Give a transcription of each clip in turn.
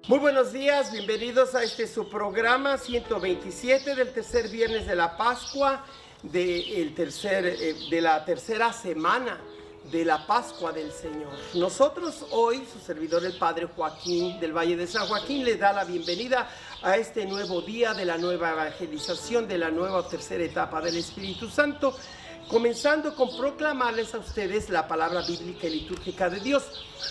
Muy buenos días, bienvenidos a su programa 127 del tercer viernes de la Pascua, de la tercera semana de la Pascua del Señor. Nosotros hoy, su servidor el Padre Joaquín del Valle de San Joaquín, le da la bienvenida a este nuevo día de la nueva evangelización, de la nueva tercera etapa del Espíritu Santo, comenzando con proclamarles a ustedes la palabra bíblica y litúrgica de Dios.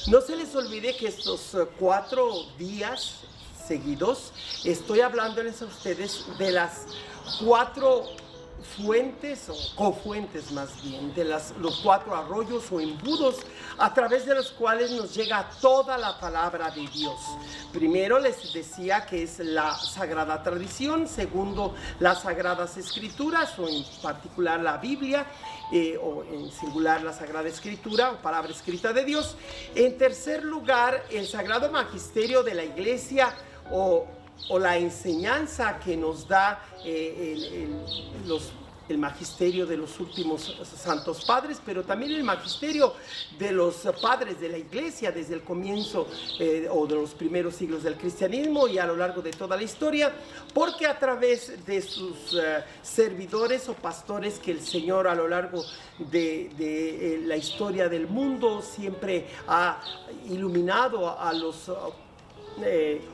No se les olvide que estos 4 días seguidos estoy hablándoles a ustedes de las 4 fuentes o cofuentes más bien, de los 4 arroyos o embudos a través de los cuales nos llega toda la palabra de Dios. Primero les decía que es la Sagrada Tradición, segundo las Sagradas Escrituras o en particular la Biblia, o en singular la Sagrada Escritura o palabra escrita de Dios. En tercer lugar, el Sagrado Magisterio de la Iglesia o la enseñanza que nos da el magisterio de los últimos santos padres, pero también el magisterio de los padres de la Iglesia desde el comienzo o de los primeros siglos del cristianismo y a lo largo de toda la historia, porque a través de sus servidores o pastores que el Señor a lo largo de la historia del mundo siempre ha iluminado a los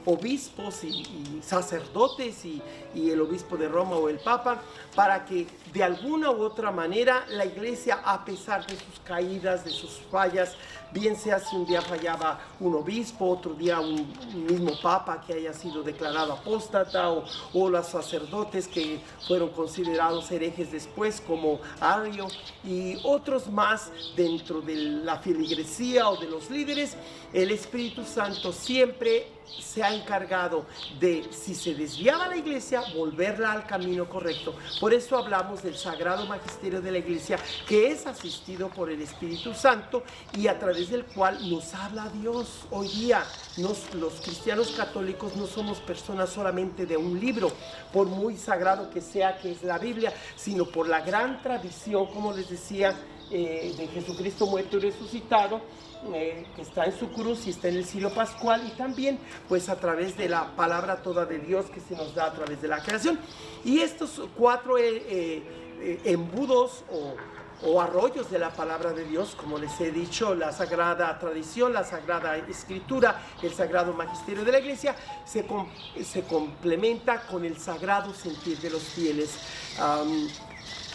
obispos y sacerdotes y el obispo de Roma o el Papa, para que de alguna u otra manera la Iglesia, a pesar de sus caídas, de sus fallas, bien sea si un día fallaba un obispo, otro día un mismo Papa que haya sido declarado apóstata, o los sacerdotes que fueron considerados herejes después como Ario y otros más dentro de la feligresía o de los líderes, el Espíritu Santo siempre se ha encargado de, si se desviaba la Iglesia, volverla al camino correcto. Por eso hablamos del Sagrado Magisterio de la Iglesia, que es asistido por el Espíritu Santo y a través del cual nos habla Dios. Hoy día los cristianos católicos no somos personas solamente de un libro, por muy sagrado que sea, que es la Biblia, sino por la gran tradición, como les decía, de Jesucristo muerto y resucitado, que está en su cruz y está en el cirio pascual, y también pues a través de la palabra toda de Dios que se nos da a través de la creación. Y estos 4 embudos o arroyos de la palabra de Dios, como les he dicho, la Sagrada Tradición, la Sagrada Escritura, el Sagrado Magisterio de la Iglesia, se complementa con el sagrado sentir de los fieles,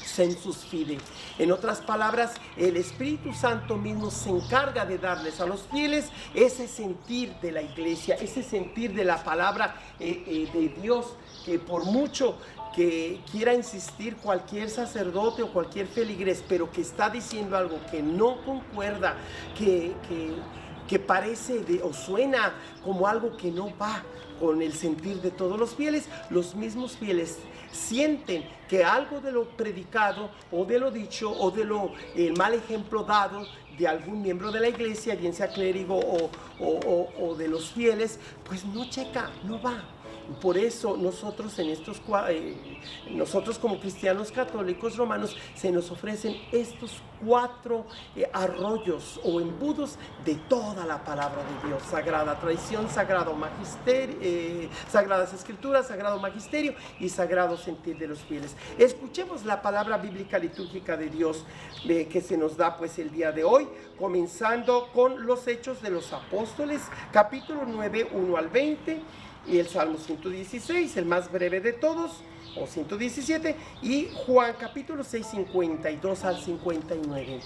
sensus fide. En otras palabras, el Espíritu Santo mismo se encarga de darles a los fieles ese sentir de la Iglesia, ese sentir de la palabra de Dios, que por mucho que quiera insistir cualquier sacerdote o cualquier feligres, pero que está diciendo algo que no concuerda, que parece o suena como algo que no va con el sentir de todos los fieles, los mismos fieles sienten que algo de lo predicado o de lo dicho o de el mal ejemplo dado de algún miembro de la Iglesia, bien sea clérigo o de los fieles, pues no checa, no va. Por eso nosotros como cristianos católicos romanos se nos ofrecen estos 4 arroyos o embudos de toda la palabra de Dios: Sagrada Tradición, Sagrado Magisterio, Sagradas Escrituras, Sagrado Magisterio y Sagrado Sentir de los fieles. Escuchemos la palabra bíblica litúrgica de Dios que se nos da pues el día de hoy, comenzando con los Hechos de los Apóstoles, capítulo 9, 1 al 20, y el Salmo 116, el más breve de todos, o 117, y Juan capítulo 6, 52 al 59.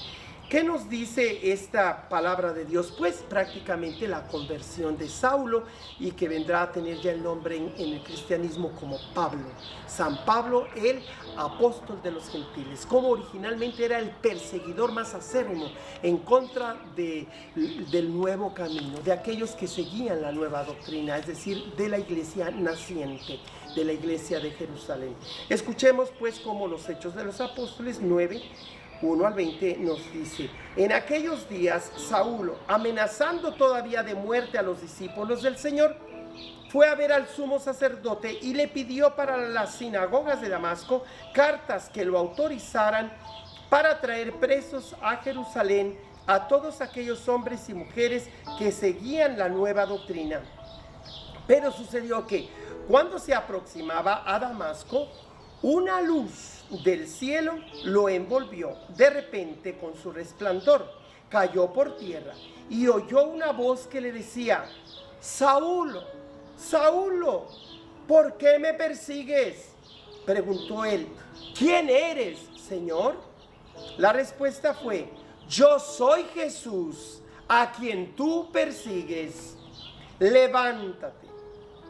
¿Qué nos dice esta palabra de Dios? Pues prácticamente la conversión de Saulo, y que vendrá a tener ya el nombre en el cristianismo como Pablo. San Pablo, el apóstol de los gentiles, como originalmente era el perseguidor más acérrimo en contra del nuevo camino, de aquellos que seguían la nueva doctrina, es decir, de la iglesia naciente, de la iglesia de Jerusalén. Escuchemos pues cómo los Hechos de los Apóstoles 9, 1 al 20 nos dice: en aquellos días Saulo, amenazando todavía de muerte a los discípulos del Señor, fue a ver al sumo sacerdote y le pidió para las sinagogas de Damasco cartas que lo autorizaran para traer presos a Jerusalén a todos aquellos hombres y mujeres que seguían la nueva doctrina. Pero sucedió que cuando se aproximaba a Damasco, una luz del cielo lo envolvió. De repente, con su resplandor, cayó por tierra y oyó una voz que le decía: Saulo, Saulo, ¿por qué me persigues? Preguntó él: ¿quién eres, Señor? La respuesta fue: yo soy Jesús, a quien tú persigues. Levántate,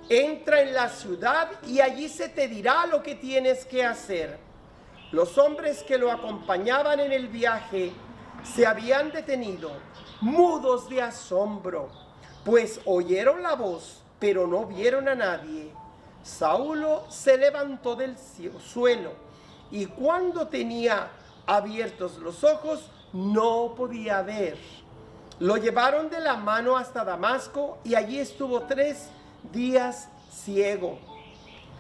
entra en la ciudad y allí se te dirá lo que tienes que hacer. Los hombres que lo acompañaban en el viaje se habían detenido, mudos de asombro, pues oyeron la voz, pero no vieron a nadie. Saulo se levantó del suelo y cuando tenía abiertos los ojos no podía ver. Lo llevaron de la mano hasta Damasco y allí estuvo 3 días ciego,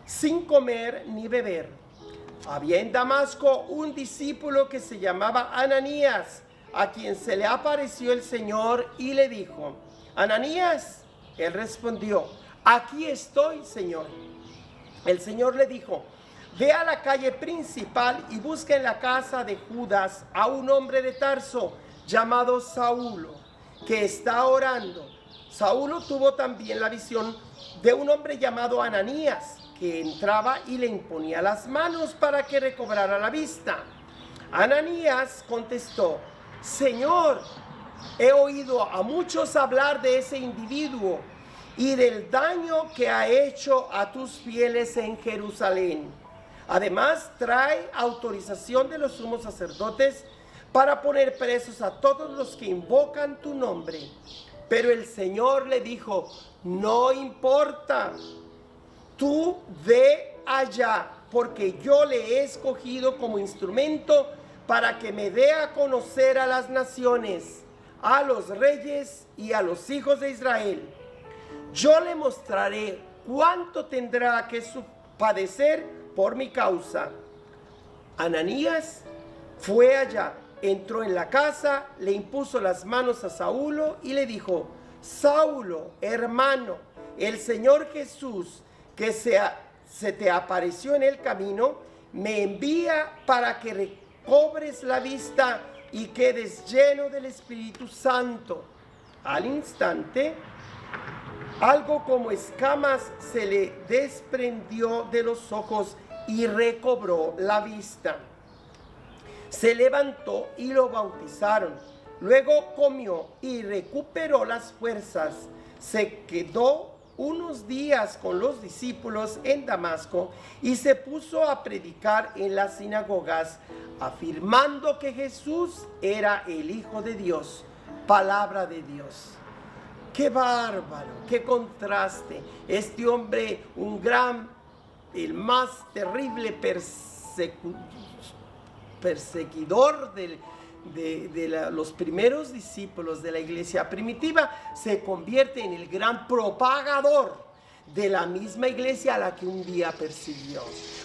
sin comer ni beber. Había en Damasco un discípulo que se llamaba Ananías, a quien se le apareció el Señor y le dijo: Ananías. Él respondió: aquí estoy, Señor. El Señor le dijo: ve a la calle principal y busca en la casa de Judas a un hombre de Tarso llamado Saulo, que está orando. Saulo tuvo también la visión de un hombre llamado Ananías, que entraba y le imponía las manos para que recobrara la vista. Ananías contestó: Señor, he oído a muchos hablar de ese individuo y del daño que ha hecho a tus fieles en Jerusalén. Además, trae autorización de los sumos sacerdotes para poner presos a todos los que invocan tu nombre. Pero el Señor le dijo: no importa, tú ve allá, porque yo le he escogido como instrumento para que me dé a conocer a las naciones, a los reyes y a los hijos de Israel. Yo le mostraré cuánto tendrá que padecer por mi causa. Ananías fue allá, entró en la casa, le impuso las manos a Saulo y le dijo: Saulo, hermano, el Señor Jesús, que se te apareció en el camino, me envía para que recobres la vista y quedes lleno del Espíritu Santo. Al instante, algo como escamas se le desprendió de los ojos y recobró la vista. Se levantó y lo bautizaron. Luego comió y recuperó las fuerzas. Se quedó unos días con los discípulos en Damasco y se puso a predicar en las sinagogas, afirmando que Jesús era el Hijo de Dios. Palabra de Dios. ¡Qué bárbaro! ¡Qué contraste! Este hombre, el más terrible perseguidor de los primeros discípulos de la iglesia primitiva, se convierte en el gran propagador de la misma iglesia a la que un día persiguió.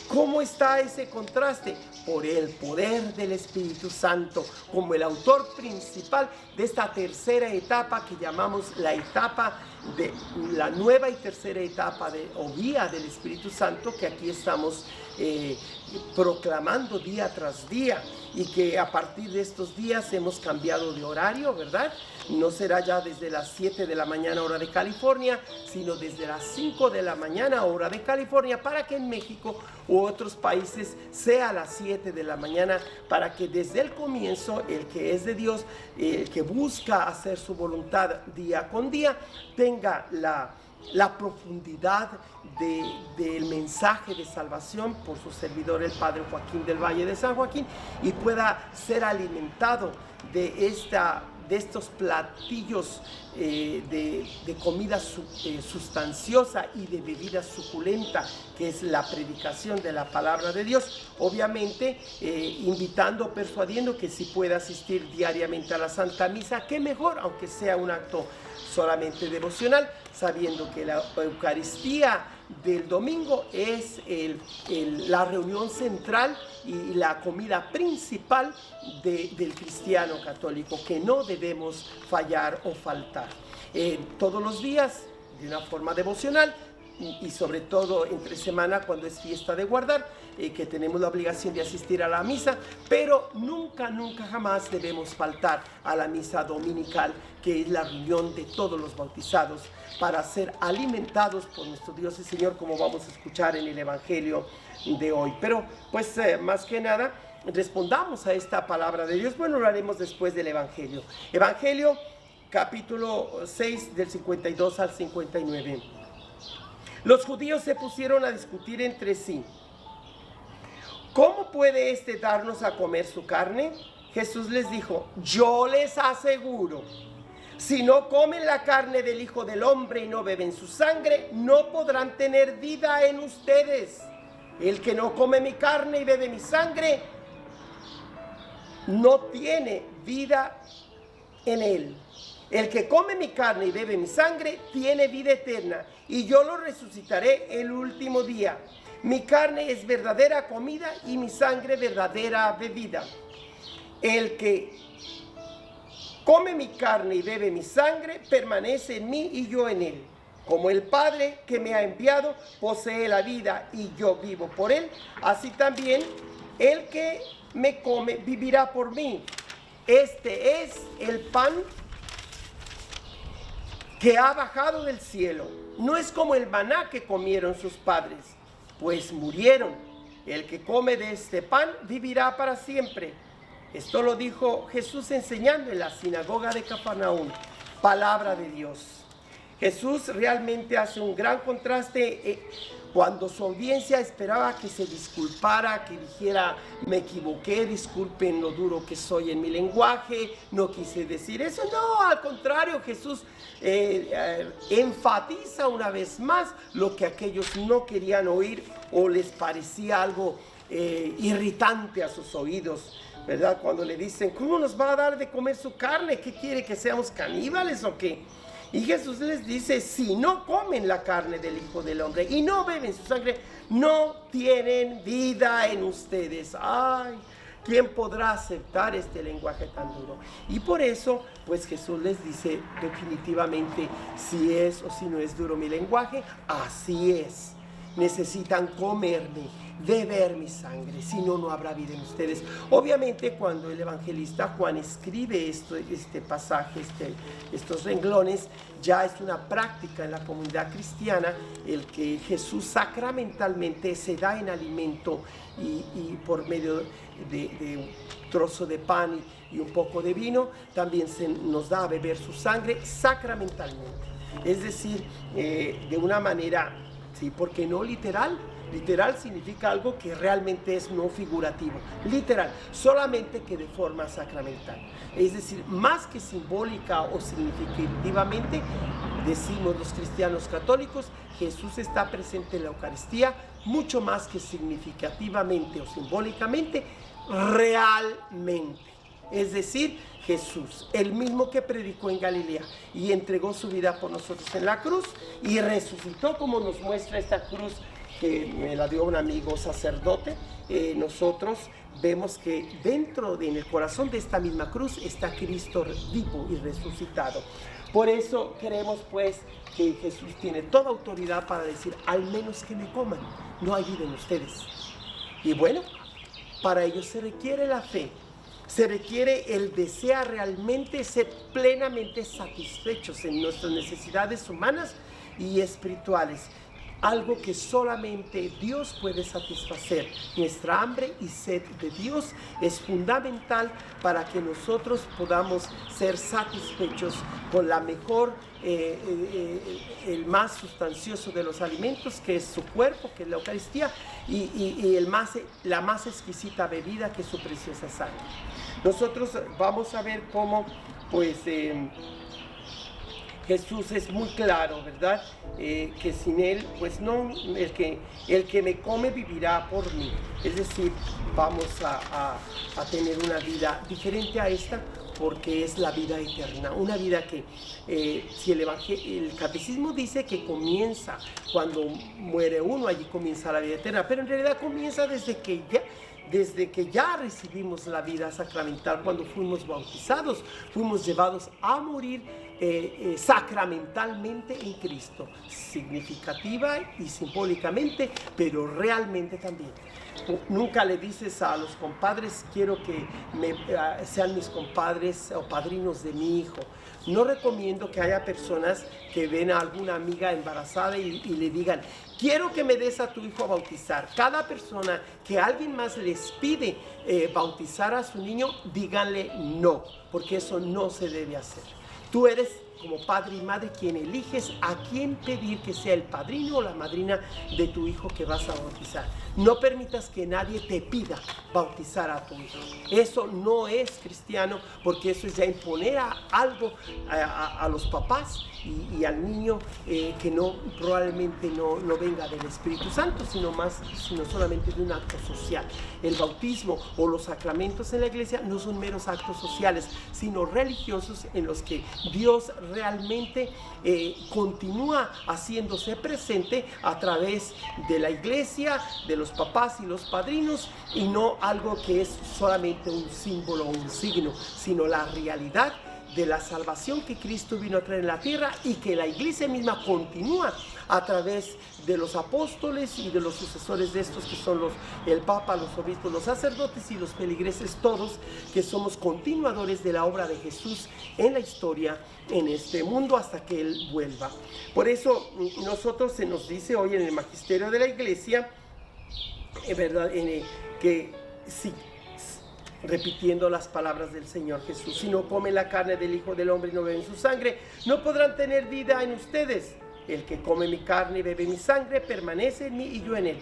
¿Cómo está ese contraste? Por el poder del Espíritu Santo, como el autor principal de esta tercera etapa que llamamos la etapa de la nueva y tercera etapa o vía del Espíritu Santo, que aquí estamos proclamando día tras día, y que a partir de estos días hemos cambiado de horario, ¿verdad? No será ya desde las 7 de la mañana hora de California, sino desde las 5 de la mañana hora de California, para que en México u otros países sea a las 7 de la mañana, para que desde el comienzo el que es de Dios, el que busca hacer su voluntad día con día, tenga la profundidad del mensaje de salvación por su servidor, el Padre Joaquín del Valle de San Joaquín, y pueda ser alimentado de estos platillos de comida sustanciosa y de bebida suculenta, que es la predicación de la palabra de Dios. Obviamente invitando, persuadiendo que si puede asistir diariamente a la Santa Misa, qué mejor, aunque sea un acto solamente devocional, sabiendo que la Eucaristía del domingo es la reunión central y la comida principal del cristiano católico, que no debemos fallar o faltar. Todos los días, de una forma devocional, y sobre todo entre semana cuando es fiesta de guardar, que tenemos la obligación de asistir a la misa, pero nunca jamás debemos faltar a la misa dominical, que es la reunión de todos los bautizados para ser alimentados por nuestro Dios y Señor, como vamos a escuchar en el Evangelio de hoy. Pero pues más que nada respondamos a esta palabra de Dios. Bueno, lo haremos después del Evangelio. Evangelio capítulo 6 del 52 al 59. Los judíos se pusieron a discutir entre sí. ¿Cómo puede éste darnos a comer su carne? Jesús les dijo: yo les aseguro, si no comen la carne del Hijo del Hombre y no beben su sangre, no podrán tener vida en ustedes. El que no come mi carne y bebe mi sangre, no tiene vida en él. El que come mi carne y bebe mi sangre tiene vida eterna, y yo lo resucitaré el último día. Mi carne es verdadera comida y mi sangre verdadera bebida. El que come mi carne y bebe mi sangre permanece en mí y yo en él. Como el Padre que me ha enviado posee la vida y yo vivo por él, así también el que me come vivirá por mí. Este es el pan que ha bajado del cielo. No es como el maná que comieron sus padres, pues murieron. El que come de este pan vivirá para siempre. Esto lo dijo Jesús enseñando en la sinagoga de Cafarnaúm. Palabra de Dios. Jesús realmente hace un gran contraste cuando su audiencia esperaba que se disculpara, que dijera: me equivoqué, disculpen lo duro que soy en mi lenguaje, no quise decir eso. No, al contrario, Jesús enfatiza una vez más lo que aquellos no querían oír o les parecía algo irritante a sus oídos, ¿verdad? Cuando le dicen: ¿cómo nos va a dar de comer su carne? ¿Qué quiere, que seamos caníbales o qué? Y Jesús les dice: si no comen la carne del Hijo del Hombre y no beben su sangre, no tienen vida en ustedes. ¡Ay! ¿Quién podrá aceptar este lenguaje tan duro? Y por eso, pues Jesús les dice definitivamente si es o si no es duro mi lenguaje. Así es. Necesitan comerme, beber mi sangre, si no, no habrá vida en ustedes. Obviamente, cuando el evangelista Juan escribe este pasaje, estos renglones, ya es una práctica en la comunidad cristiana el que Jesús sacramentalmente se da en alimento y por medio de un trozo de pan y un poco de vino, también se nos da a beber su sangre sacramentalmente. Es decir, de una manera, sí, porque no literal. Literal significa algo que realmente es no figurativo. Literal, solamente que de forma sacramental. Es decir, más que simbólica o significativamente, decimos los cristianos católicos, Jesús está presente en la Eucaristía, mucho más que significativamente o simbólicamente, realmente. Es decir, Jesús, el mismo que predicó en Galilea y entregó su vida por nosotros en la cruz y resucitó, como nos muestra esta cruz que me la dio un amigo sacerdote. Nosotros vemos que en el corazón de esta misma cruz está Cristo vivo y resucitado. Por eso creemos pues que Jesús tiene toda autoridad para decir: al menos que me coman, no hay vida en ustedes. Y bueno, para ello se requiere la fe. Se requiere el desear realmente ser plenamente satisfechos en nuestras necesidades humanas y espirituales. Algo que solamente Dios puede satisfacer. Nuestra hambre y sed de Dios es fundamental para que nosotros podamos ser satisfechos con la mejor, el más sustancioso de los alimentos, que es su cuerpo, que es la Eucaristía, y la más exquisita bebida, que es su preciosa sangre. Nosotros vamos a ver cómo, pues, Jesús es muy claro, ¿verdad? Que sin Él, pues no, el que me come vivirá por mí. Es decir, vamos a tener una vida diferente a esta, porque es la vida eterna. Una vida que, si el catecismo dice que comienza cuando muere uno, allí comienza la vida eterna, pero en realidad comienza desde que desde que ya recibimos la vida sacramental, cuando fuimos bautizados, fuimos llevados a morir sacramentalmente en Cristo, significativa y simbólicamente, pero realmente también. Nunca le dices a los compadres, quiero que sean mis compadres o padrinos de mi hijo. No recomiendo que haya personas que ven a alguna amiga embarazada y le digan, quiero que me des a tu hijo a bautizar. Cada persona que alguien más les pide bautizar a su niño, díganle no, porque eso no se debe hacer. Tú eres, como padre y madre, quien eliges a quién pedir que sea el padrino o la madrina de tu hijo que vas a bautizar. No permitas que nadie te pida bautizar a tu hijo. Eso no es cristiano, porque eso es ya imponer algo a los papás y al niño que probablemente no venga del Espíritu Santo, sino solamente de un acto social. El bautismo o los sacramentos en la iglesia no son meros actos sociales, sino religiosos en los que Dios realmente continúa haciéndose presente a través de la iglesia, de los papás y los padrinos, y no algo que es solamente un símbolo o un signo, sino la realidad de la salvación que Cristo vino a traer en la tierra y que la iglesia misma continúa a través de los apóstoles y de los sucesores de estos, que son el Papa, los obispos, los sacerdotes y los feligreses, todos que somos continuadores de la obra de Jesús en la historia, en este mundo, hasta que Él vuelva. Por eso nosotros se nos dice hoy en el magisterio de la iglesia, ¿verdad? Que sí, repitiendo las palabras del Señor Jesús, si no comen la carne del Hijo del Hombre y no beben su sangre, no podrán tener vida en ustedes. El que come mi carne y bebe mi sangre permanece en mí y yo en él.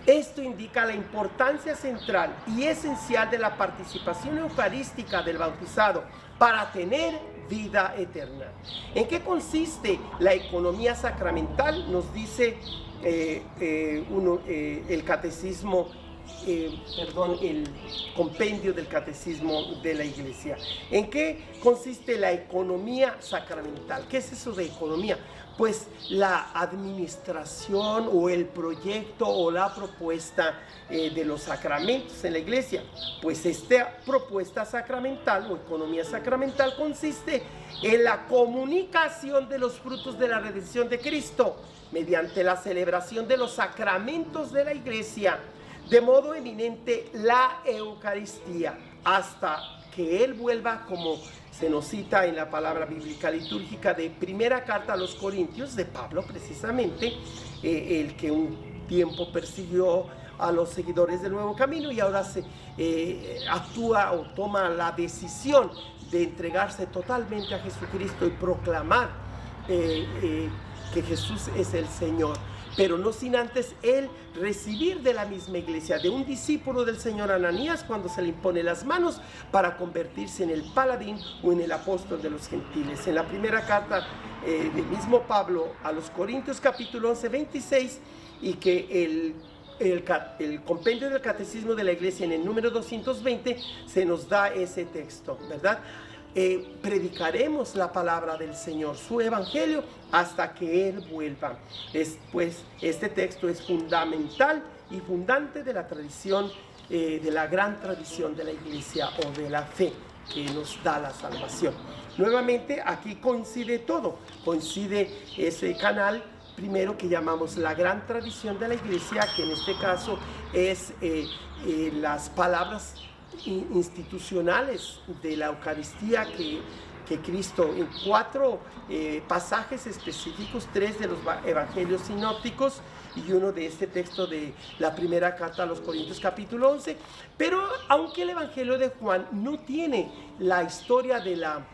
Esto indica la importancia central y esencial de la participación eucarística del bautizado para tener vida eterna. ¿En qué consiste la economía sacramental? Nos dice el catecismo, el compendio del catecismo de la iglesia. ¿En qué consiste la economía sacramental? ¿Qué es eso de economía? Pues la administración o el proyecto o la propuesta de los sacramentos en la iglesia. Pues esta propuesta sacramental o economía sacramental consiste en la comunicación de los frutos de la redención de Cristo mediante la celebración de los sacramentos de la iglesia, de modo eminente la Eucaristía, hasta que Él vuelva, como se nos cita en la palabra bíblica litúrgica de primera carta a los Corintios, de Pablo precisamente, el que un tiempo persiguió a los seguidores del Nuevo Camino y ahora se actúa o toma la decisión de entregarse totalmente a Jesucristo y proclamar que Jesús es el Señor, pero no sin antes él recibir de la misma iglesia, de un discípulo del Señor Ananías, cuando se le impone las manos para convertirse en el paladín o en el apóstol de los gentiles. En la primera carta del mismo Pablo a los Corintios, capítulo 11, 26, y que el compendio del catecismo de la iglesia en el número 220 se nos da ese texto, ¿verdad? Predicaremos la palabra del Señor, su evangelio, hasta que Él vuelva. Pues este texto es fundamental y fundante de la tradición, de la gran tradición de la iglesia o de la fe que nos da la salvación. Nuevamente aquí coincide todo, coincide ese canal primero que llamamos la gran tradición de la iglesia, que en este caso es las palabras institucionales de la Eucaristía que Cristo, en 4 pasajes específicos, 3 de los evangelios sinópticos y uno de este texto de la primera carta a los Corintios capítulo 11, pero aunque el evangelio de Juan no tiene la historia de la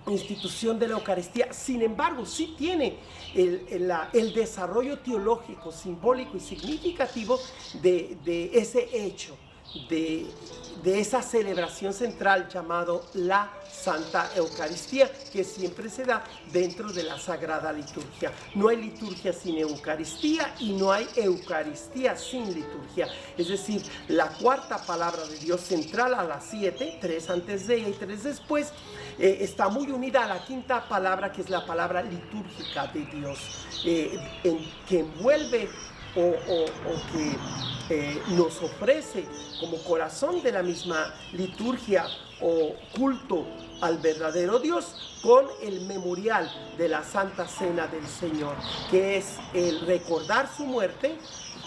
institución de la Eucaristía, sin embargo sí tiene el desarrollo teológico, simbólico y significativo de ese hecho, de esa celebración central llamado la Santa Eucaristía, que siempre se da dentro de la Sagrada Liturgia. No hay liturgia sin Eucaristía y no hay Eucaristía sin liturgia. Es decir, la cuarta palabra de Dios central a las 7, 3 antes de ella y 3 después, está muy unida a la quinta palabra, que es la palabra litúrgica de Dios, que envuelve o que nos ofrece como corazón de la misma liturgia o culto al verdadero Dios con el memorial de la Santa Cena del Señor, que es el recordar su muerte,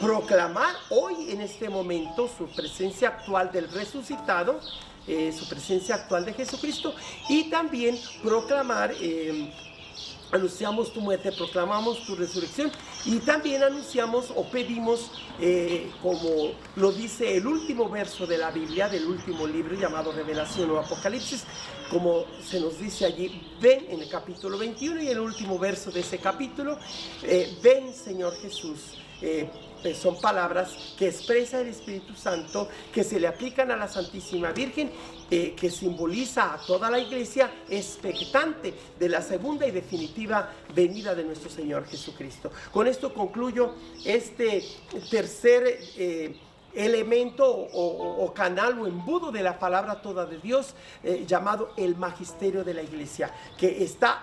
proclamar hoy en este momento su presencia actual del resucitado, su presencia actual de Jesucristo, y también proclamar, anunciamos tu muerte, proclamamos tu resurrección, y también anunciamos o pedimos, como lo dice el último verso de la Biblia, del último libro llamado Revelación o Apocalipsis, como se nos dice allí, ven en el capítulo 21 y el último verso de ese capítulo, ven Señor Jesús. Son palabras que expresa el Espíritu Santo, que se le aplican a la Santísima Virgen, que simboliza a toda la iglesia expectante de la segunda y definitiva venida de nuestro Señor Jesucristo. Con esto concluyo este tercer elemento o canal o embudo de la palabra toda de Dios, llamado el magisterio de la iglesia, que está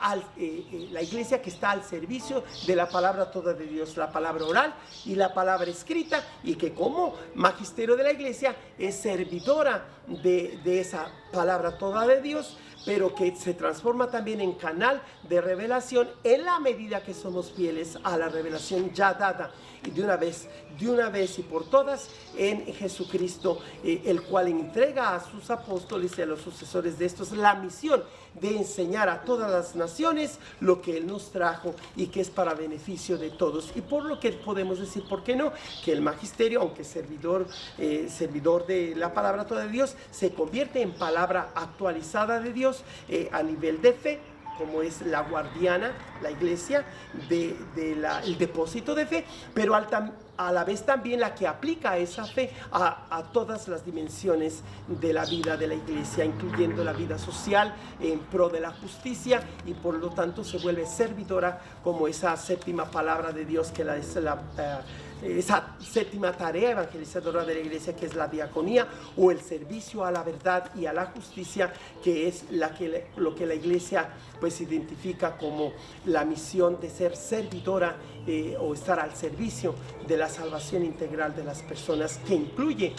la iglesia que está al servicio de la palabra toda de Dios, la palabra oral y la palabra escrita, y que como magisterio de la iglesia es servidora de esa palabra toda de Dios, pero que se transforma también en canal de revelación en la medida que somos fieles a la revelación ya dada y de una vez y por todas en Jesucristo, el cual entrega a sus apóstoles y a los sucesores de estos la misión de enseñar a todas las naciones lo que Él nos trajo y que es para beneficio de todos. Y por lo que podemos decir, ¿por qué no? Que el magisterio, aunque servidor de la palabra toda de Dios, se convierte en palabra actualizada de Dios a nivel de fe, como es la guardiana, la iglesia, el depósito de fe, pero a la vez también la que aplica esa fe a todas las dimensiones de la vida de la iglesia, incluyendo la vida social en pro de la justicia, y por lo tanto se vuelve servidora como esa séptima palabra de Dios, que esa séptima tarea evangelizadora de la iglesia, que es la diaconía o el servicio a la verdad y a la justicia, que es lo que la iglesia pues identifica como la misión de ser servidora o estar al servicio de la salvación integral de las personas, que incluye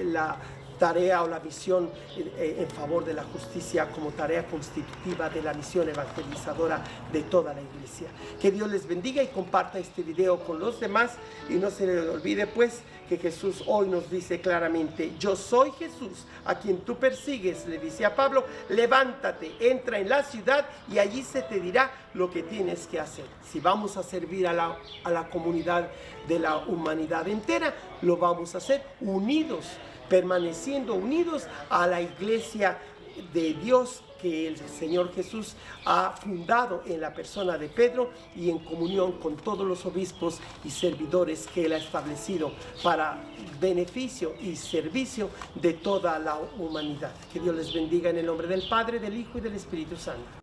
la tarea o la misión en favor de la justicia como tarea constitutiva de la misión evangelizadora de toda la iglesia. Que Dios les bendiga y comparta este video con los demás, y no se les olvide pues que Jesús hoy nos dice claramente: yo soy Jesús a quien tú persigues. Le dice a Pablo: levántate, entra en la ciudad y allí se te dirá lo que tienes que hacer. Si vamos a servir a la comunidad de la humanidad entera, lo vamos a hacer unidos, permaneciendo unidos a la iglesia de Dios que el Señor Jesús ha fundado en la persona de Pedro, y en comunión con todos los obispos y servidores que Él ha establecido para beneficio y servicio de toda la humanidad. Que Dios les bendiga en el nombre del Padre, del Hijo y del Espíritu Santo.